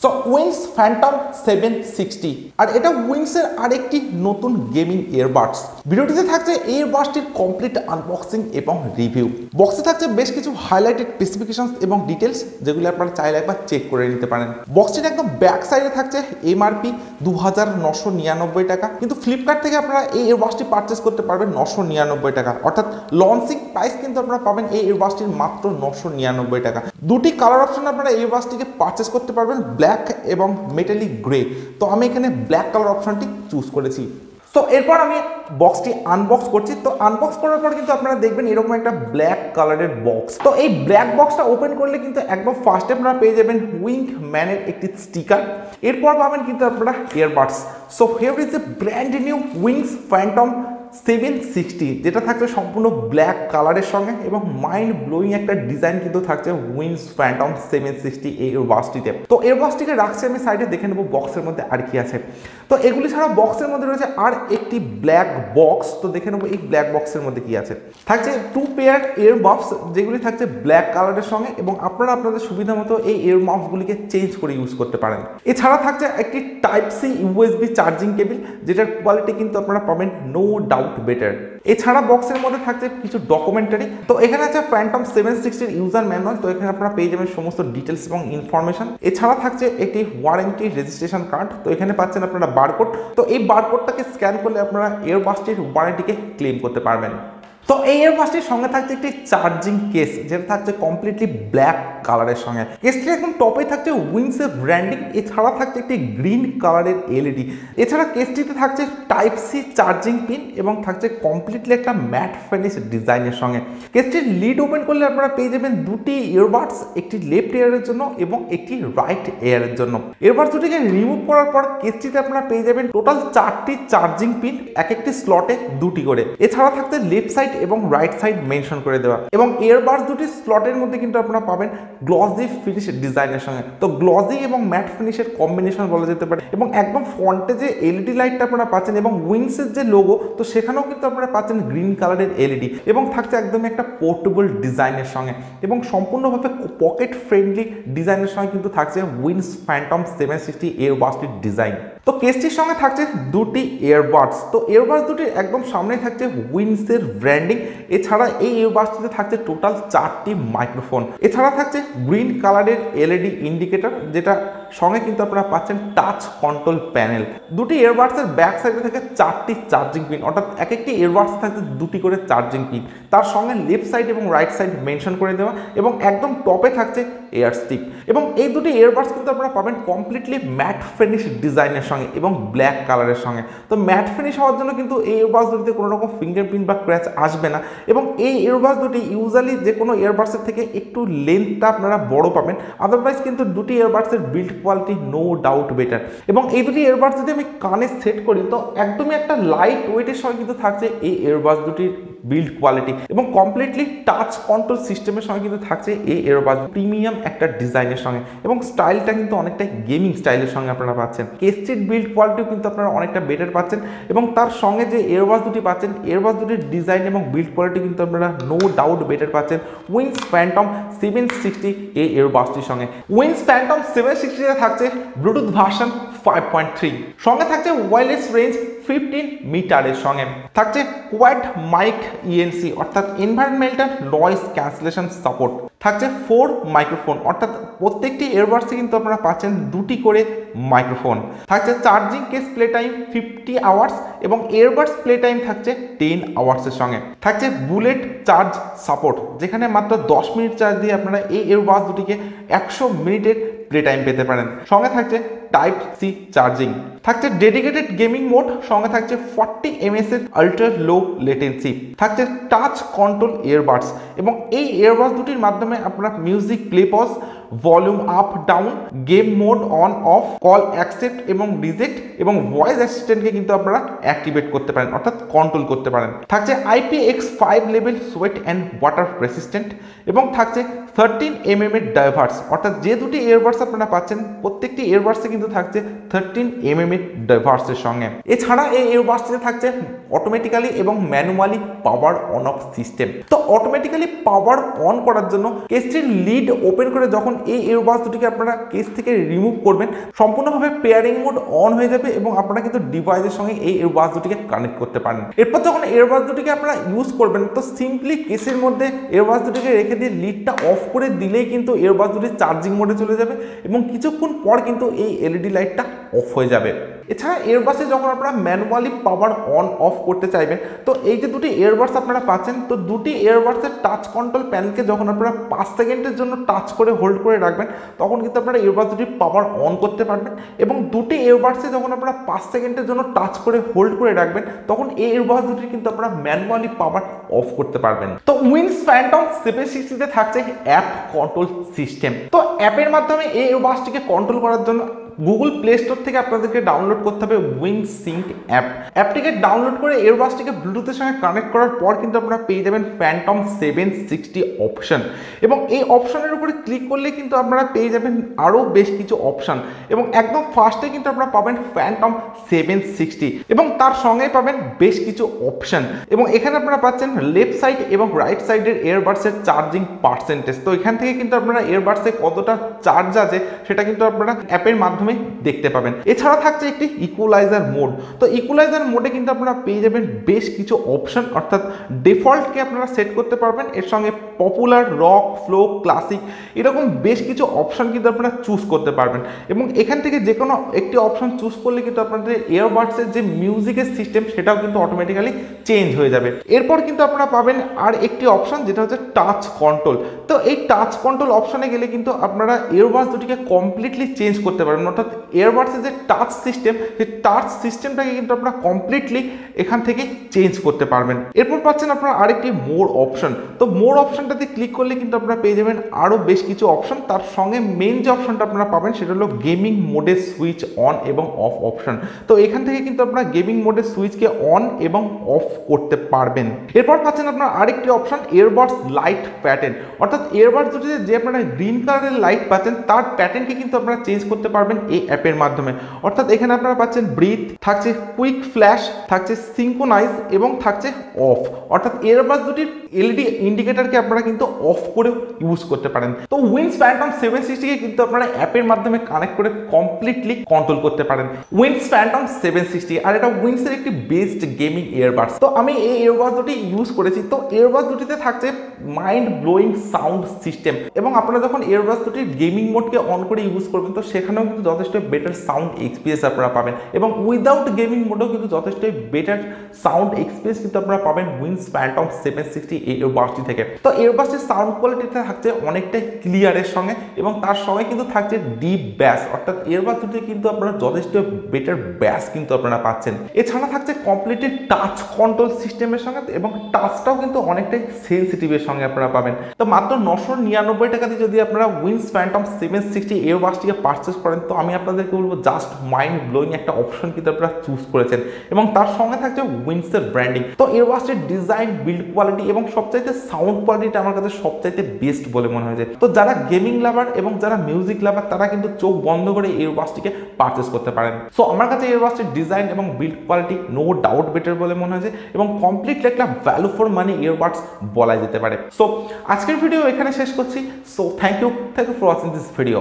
So wings Phantom 760 আর এটা উইংসের আরেকটি নতুন গেমিং ইয়ারবাডস। ভিডিওটিতে থাকছে এই ইয়ারবাডসটির কমপ্লিট আনবক্সিং এবং রিভিউ। বক্সে থাকছে বেশ কিছু হাইলাইটেড স্পেসিফিকেশনস এবং ডিটেলস, যেগুলো আপনারা চাইলে একবার চেক করে নিতে পারেন। বক্সটির একদম ব্যাক সাইডে থাকছে এমআরপি 2999 টাকা, কিন্তু ফ্লিপকার্ট থেকে আপনারা এই ইয়ারবাডসটি পারচেস করতে পারবেন 999 টাকা, অর্থাৎ লঞ্চিং প্রাইস কিন্তু আপনারা পাবেন এই ইয়ারবাডসটির মাত্র 999 টাকা। দুটি কালার অপশন আপনারা এই ইয়ারবাডসটিকে পারচেস করতে পারবেন, ব্ল্যাক এবং মেটালিক গ্রে। তো আমি এখানে ব্ল্যাক কালার অপশনটি চুজ করেছি। তো এরপর আমি বক্সটি আনবক্স করছি। তো আনবক্স করার পর কিন্তু আপনারা দেখবেন এরকম একটা ব্ল্যাক কালারের বক্স। তো এই ব্ল্যাক বক্সটা ওপেন করলে কিন্তু একদম ফার্স্টে আপনারা পেয়ে যাবেন উইঙ্ক ম্যানের একটি স্টিকার, এরপর পাবেন কিন্তু আপনারা earbuds. So here is a brand new wings Phantom 760, যেটা থাকছে সম্পূর্ণ ব্ল্যাক কালারের সঙ্গে এবং মাইন্ড ব্লোয়িং একটা ডিজাইন কিন্তু থাকছে উইংস ফ্যান্টম 760 এই ইয়ারবাডসটিতে। তো ইয়ারবাডসটিকে রাখছি আমি সাইডে, দেখে নেবো বক্সের মধ্যে আর কি আছে। তো এগুলি ছাড়া বক্সের মধ্যে রয়েছে আর একটি ব্ল্যাক বক্স। তো দেখে নেবো এই ব্ল্যাক বক্সের মধ্যে কি আছে। থাকছে 2 পেয়ার ইয়ারবাডস, যেগুলি থাকছে ব্ল্যাক কালারের সঙ্গে এবং আপনারা আপনাদের সুবিধা মতো এই ইয়ারবাডসগুলিকে চেঞ্জ করে ইউজ করতে পারেন। এছাড়া থাকছে একটি type C USB charging cable, যেটার কোয়ালিটি কিন্তু আপনারা পাবেন নো ডাউট বেটার। এছাড়া বক্সের মধ্যে থাকছে কিছু ডকুমেন্টারি। তো এখানে আছে ফ্যান্টম 760 ইউজার ম্যানুয়াল। তো এখানে আপনারা পেয়ে যাবেন সমস্ত ডিটেলস এবং ইনফরমেশন। এছাড়া থাকছে একটি ওয়ারেন্টি রেজিস্ট্রেশন কার্ড। তো এখানে পাচ্ছেন আপনারা বারকোড। তো এই বারকোডটাকে স্ক্যান করলে আপনারা ইয়ারবাডসটির ওয়ারেন্টিকে ক্লেম করতে পারবেন। তো এই ইয়ারবাডসটির সঙ্গে থাকছে একটি চার্জিং কেস, যেটা থাকছে কমপ্লিটলি ব্ল্যাক কালারের সঙ্গে। কেসটি একদম টপে থাকছে উইংসের ব্র্যান্ডিং, এছাড়া থাকছে একটি গ্রিন কালারের এলইডি। এছাড়া কেসটিতে থাকছে টাইপ সি চার্জিং পিন এবং থাকছে কমপ্লিটলি একটা ম্যাট ফিনিশ ডিজাইনের সঙ্গে। কেসটির লিড ওপেন করলে আপনারা পেয়ে যাবেন দুটি ইয়ারবাডস, একটি লেফট এয়ারের জন্য এবং একটি রাইট এয়ারের জন্য। ইয়ারবাডস দুটিকে রিমুভ করার পর কেসটিতে আপনারা পেয়ে যাবেন টোটাল 4টি চার্জিং পিন, এক একটি স্লটে 2টি করে। এছাড়া থাকছে লেফট সাইড এবং রাইট সাইড মেনশন করে দেওয়া। এবং ইয়ারবাডস দুটি স্লটের মধ্যে কিন্তু আপনারা পাবেন গ্লসি ফিনিশ ডিজাইনের সঙ্গে। তো গ্লসি এবং ম্যাট ফিনিশের কম্বিনেশন বলা যেতে পারে। এবং একদম ফ্রন্টে যে এলইডি লাইটটা আপনারা পাচ্ছেন এবং উইংসের যে লোগো, তো সেখানেও কিন্তু আপনারা পাচ্ছেন গ্রিন কালারের এলইডি এবং থাকছে একদম একটা পোর্টেবল ডিজাইনের সঙ্গে এবং সম্পূর্ণভাবে পকেট ফ্রেন্ডলি ডিজাইনের সঙ্গে কিন্তু থাকছে উইংস ফ্যান্টম 760 ইয়ারবাডসটির ডিজাইন। তো কেসটির সঙ্গে থাকছে দুটি ইয়ারবাডস। তো ইয়ারবাডস দুটির একদম সামনে থাকছে উইংসের ব্র্যান্ডিং। এছাড়া এই ইয়ারবাডসটিতে থাকছে টোটাল 4টি মাইক্রোফোন। এছাড়া থাকছে গ্রিন কালারের এলইডি ইন্ডিকেটর, যেটা সঙ্গে কিন্তু আপনারা পাচ্ছেন টাচ কন্ট্রোল প্যানেল। দুটি ইয়ারবাডসের ব্যাক সাইডে থেকে 4টি চার্জিং পিন, অর্থাৎ এক একটি ইয়ারবাডস থাকছে 2টি করে চার্জিং পিন। তার সঙ্গে লেফট সাইড এবং রাইট সাইড মেনশন করে দেওয়া এবং একদম টপে থাকছে এয়ার স্টিক। এবং এই দুটি ইয়ারবাডস কিন্তু আপনারা পাবেন কমপ্লিটলি ম্যাট ফিনিশ ডিজাইনের সঙ্গে এবং ব্ল্যাক কালারের সঙ্গে। তো ম্যাট ফিনিশ হওয়ার জন্য কিন্তু এই ইয়ারবাডস দুটিতে কোনো রকম ফিঙ্গারপ্রিন্ট বা ক্র্যাচ আসবে না। এবং এই ইয়ারবাডস দুটি ইউজুয়ালি যে কোনো ইয়ারবাডসের থেকে একটু লেন্থটা আপনারা বড় পাবেন। আদারওয়াইজ কিন্তু দুটি ইয়ারবাডসের build quality no doubt better. এবং এই দুটি ইয়ারবাডস যদি আমি কানে সেট করি, তো একদমই একটা লাইট ওয়েটের সঙ্গে কিন্তু থাকছে এই ইয়ারবাডস দুটির বিল্ড কোয়ালিটি এবং কমপ্লিটলি টাচ কন্ট্রোল সিস্টেমের সঙ্গে কিন্তু থাকছে এই ইয়ারবাডস প্রিমিয়াম একটা ডিজাইনের সঙ্গে এবং স্টাইলটা কিন্তু অনেকটাই গেমিং স্টাইলের সঙ্গে আপনারা পাচ্ছেন। কেসটির বিল্ড কোয়ালিটিও কিন্তু আপনারা অনেকটা বেটার পাচ্ছেন এবং তার সঙ্গে যে ইয়ারবাডস দুটি পাচ্ছেন, ইয়ারবাডস দুটির ডিজাইন এবং বিল্ড কোয়ালিটি কিন্তু আপনারা নো ডাউট বেটার পাচ্ছেন উইংস ফ্যান্টম 760 এই ইয়ারবাডসটির সঙ্গে। উইংস ফ্যান্টম 760 থাকছে ব্লুটুথ ভার্সন 5.3, সঙ্গে থাকছে ওয়্যারলেস রেঞ্জ 15 মিটারের সঙ্গে থাকছে কোয়াড মাইক ইএনসি, অর্থাৎ এনভায়রনমেন্টাল নয়েজ ক্যান্সেলেশন সাপোর্ট। থাকছে 4 মাইক্রোফোন, অর্থাৎ প্রত্যেকটি ইয়ারবাডসে কিন্তু আপনারা পাচ্ছেন 2টি করে মাইক্রোফোন। থাকছে charging case play time 50 hours এবং ইয়ারবাডস প্লে টাইম থাকছে 10 আওয়ার্সের সঙ্গে। থাকছে বুলেট চার্জ সাপোর্ট, যেখানে মাত্র 10 মিনিট চার্জ দিয়ে আপনারা এই ইয়ারবাডস দুটিকে 100 মিনিটের প্লে টাইম পেতে পারেন। সঙ্গে থাকছে টাইপ সি চার্জিং। থাকছে ডেডিকেটেড গেমিং মোড, সঙ্গে থাকছে 40 mAh এর আল্ট্রা লো লেটেন্সি। থাকছে টাচ কন্ট্রোল ইয়ারবাডস এবং এই ইয়ারবাডস দুটির মাধ্যমে আপনারা music play pause, volume up down, game mode on off, call accept এবং রিজেক্ট এবং ভয়েস অ্যাসিস্ট্যান্টকে কিন্তু আপনারা অ্যাক্টিভেট করতে পারেন, অর্থাৎ কন্ট্রোল করতে পারেন। থাকছে IPX5 level sweat and water resistant এবং থাকছে 13 mm এর ডাইভার্স, অর্থাৎ যে দুটি ইয়ারবাডস আপনারা পাচ্ছেন প্রত্যেকটি ইয়ারবাডসে কিন্তু থাকছে 13 mm এর ডাইভার্সের সঙ্গে। এছাড়া এই ইয়ারবাডসটিতে থাকছে অটোমেটিক্যালি এবং manually power on of system. তো অটোমেটিক্যালি পাওয়ার অন করার জন্য কেসটির লিড ওপেন করে যখন এই ইয়ারবাডস দুটিকে আপনারা কেস থেকে রিমুভ করবেন সম্পূর্ণভাবে পেয়ারিং মোড অন হয়ে যাবে এবং আপনারা কিন্তু ডিভাইসের সঙ্গে এই ইয়ারবাডস দুটিকে কানেক্ট করতে পারেন। এরপর যখন ইয়ারবাডস দুটিকে আপনারা ইউজ করবেন তো সিম্পলি কেসের মধ্যে ইয়ারবাডস দুটিকে রেখে দিয়ে লিডটা অফ করে দিলেই কিন্তু ইয়ারবাডস দুটি চার্জিং মোডে চলে যাবে এবং কিছুক্ষণ পর কিন্তু এই এলইডি লাইটটা অফ হয়ে যাবে। এছাড়া ইয়ারবাডসে যখন আপনারা ম্যানুয়ালি পাওয়ার অন অফ করতে চাইবেন তো এই যে দুটি ইয়ারবাডস আপনারা পাচ্ছেন তো দুটি ইয়ারবাডসের টাচ কন্ট্রোল প্যানেলকে যখন আপনারা 5 সেকেন্ডের জন্য টাচ করে হোল্ড করে রাখবেন তখন কিন্তু আপনারা ইয়ারবাডস দুটি পাওয়ার অন করতে পারবেন এবং দুটি ইয়ারবাডসে যখন আপনারা 5 সেকেন্ডের জন্য টাচ করে হোল্ড করে রাখবেন তখন এই ইয়ারবাডস দুটি কিন্তু আপনারা ম্যানুয়ালি পাওয়ার অফ করতে পারবেন। তো উইন্স ফ্যান্টম 760 তে থাকছে অ্যাপ কন্ট্রোল সিস্টেম। তো অ্যাপের মাধ্যমে এই ইয়ারবাডসটিকে কন্ট্রোল করার জন্য গুগল প্লে স্টোর থেকে আপনাদেরকে ডাউনলোড করতে হবে উইন্স সিঙ্ক অ্যাপটিকে ডাউনলোড করে ইয়ারবাডসটিকে ব্লুটুথের সঙ্গে কানেক্ট করার পর কিন্তু আপনারা পেয়ে যাবেন ফ্যান্টম 760 অপশন এবং এই অপশনের উপরে ক্লিক করলে কিন্তু আপনারা পেয়ে যাবেন আরও বেশ কিছু অপশন এবং একদম ফার্স্টে কিন্তু আপনারা পাবেন ফ্যান্টম 760 এবং তার সঙ্গে পাবেন বেশ কিছু অপশন এবং এখানে আপনারা পাচ্ছেন লেফট সাইড এবং রাইট সাইডের ইয়ারবাডসের চার্জিং পার্সেন্টেজ। তো এখান থেকে কিন্তু আপনারা ইয়ারবাডসে কতটা চার্জ আছে সেটা কিন্তু আপনারা অ্যাপের মাধ্যমে দেখতে পাবেন। এছাড়া থাকছে একটি ইকুয়ালাইজার মোড। তো ইকুয়ালাইজার মোডে কিন্তু আপনারা পেয়ে যাবেন বেশ কিছু অপশন অর্থাৎ ডিফল্টকে আপনারা সেট করতে পারবেন এর সঙ্গে পপুলার, রক, ফ্লো, ক্লাসিক এরকম বেশ কিছু অপশন কিন্তু আপনারা চুজ করতে পারবেন এবং এখান থেকে যে কোনো একটি অপশন চুজ করলে কিন্তু আপনাদের ইয়ারবাডসের যে মিউজিকের সিস্টেম সেটাও কিন্তু অটোমেটিক্যালি চেঞ্জ হয়ে যাবে। এরপর কিন্তু আপনারা পাবেন আর একটি অপশন যেটা হচ্ছে টাচ কন্ট্রোল। তো এই টাচ কন্ট্রোল অপশনে গেলে কিন্তু আপনারা ইয়ারবাডস দুটিকে কমপ্লিটলি চেঞ্জ করতে পারবেন অর্থাৎ ইয়ারবাডসের যে টাচ সিস্টেম সেই টাচ সিস্টেমটাকে কিন্তু আপনারা কমপ্লিটলি এখান থেকে চেঞ্জ করতে পারবেন। এরপর পাচ্ছেন আপনারা আরেকটি মোর অপশন। তো মোর অপশনটাতে ক্লিক করলে কিন্তু আপনারা পেয়ে যাবেন আরও বেশ কিছু অপশন তার সঙ্গে মেইন যে অপশনটা আপনারা পাবেন সেটা হলো গেমিং মোডে সুইচ অন এবং অফ অপশন। তো এখান থেকে কিন্তু আপনারা গেমিং মোডের সুইচকে অন এবং অফ করতে পারবেন। এরপর পাচ্ছেন আপনারা আরেকটি অপশন ইয়ারবাডস লাইট প্যাটার্ন অর্থাৎ ইয়ারবাডস দুটিতে যে আপনারা গ্রিন কালারের লাইট পাচ্ছেন তার প্যাটার্নকে কিন্তু আপনারা চেঞ্জ করতে পারবেন এই অ্যাপের মাধ্যমে অর্থাৎ এখানে আপনারা পাচ্ছেন ব্রিথ, থাকছে কুইক ফ্ল্যাশ, থাকছে সিঙ্কোনাইজ এবং থাকছে অফ অর্থাৎ ইয়ারবাডস দুটির এলইডি ইন্ডিকেটরকে আপনারা কিন্তু অফ করেও ইউজ করতে পারেন। তো উইন্স ফ্যান্টম 760 কে কিন্তু আপনারা অ্যাপের মাধ্যমে কানেক্ট করে কমপ্লিটলি কন্ট্রোল করতে পারেন। উইন্স ফ্যান্টম 760 আর এটা উইন্সের একটি বেস্ট গেমিং ইয়ারবাডস। তো আমি এই ইয়ারবাডস দুটি ইউজ করেছি। তো ইয়ারবাডস দুটিতে থাকছে মাইন্ড ব্লোয়িং সাউন্ড সিস্টেম এবং আপনারা যখন ইয়ারবাডস দুটির গেমিং মোডকে অন করে ইউজ করবেন তো সেখানেও কিন্তু যথেষ্ট বেটার সাউন্ড এক্সপিরিয়েন্স আপনারা পাবেন এবং উইদাউট গেমিং মোডেও কিন্তু যথেষ্ট বেটার সাউন্ড এক্সপিরিয়েন্স কিন্তু আপনারা পাবেন উইন্স ফ্যান্টম 760 এই ইয়ারবাডসটি থেকে। তো ইয়ারবাডসটির সাউন্ড কোয়ালিটিতে থাকছে অনেকটাই ক্লিয়ারের সঙ্গে এবং তার সঙ্গে কিন্তু থাকছে ডিপ ব্যাস অর্থাৎ ইয়ারবাডস দুটিতে কিন্তু আপনারা যথেষ্ট বেটার ব্যাস কিন্তু আপনারা পাচ্ছেন। এছাড়া থাকছে কমপ্লিটলি টাচ কন্ট্রোল সিস্টেমের সঙ্গে এবং টাচটাও কিন্তু অনেকটাই সেন্সিটিভের সঙ্গে আপনারা পাবেন। তো মাত্র 999 টাকা দিয়ে যদি আপনারা উইন্স ফ্যান্টম 760 ইয়ারবাডসটিকে পারচেস করেন তো আমি আপনাদেরকে বলবো জাস্ট মাইন্ড ব্লোয়িং একটা অপশন কিন্তু আপনারা চুজ করেছেন এবং তার সঙ্গে থাকছে উইন্সের ব্র্যান্ডিং। তো ইয়ারবাডসটির ডিজাইন, বিল্ড কোয়ালিটি এবং সবচাইতে সাউন্ড কোয়ালিটিটা আমার কাছে সবচাইতে বেস্ট বলে মনে হয়েছে। তো যারা গেমিং লাভার এবং যারা মিউজিক লাভার তারা কিন্তু চোখ বন্ধ করে ইয়ারবাডসটিকে পারচেস করতে পারেন। সো আমার কাছে ইয়ারবাডসটির ডিজাইন এবং build quality no doubt better বলে মনে হয়েছে এবং কমপ্লিটলি একটা ভ্যালু ফর মানি ইয়ারবাডস বলা যেতে পারে। সো আজকের ভিডিও এখানে শেষ করছি। So thank you for watching this video.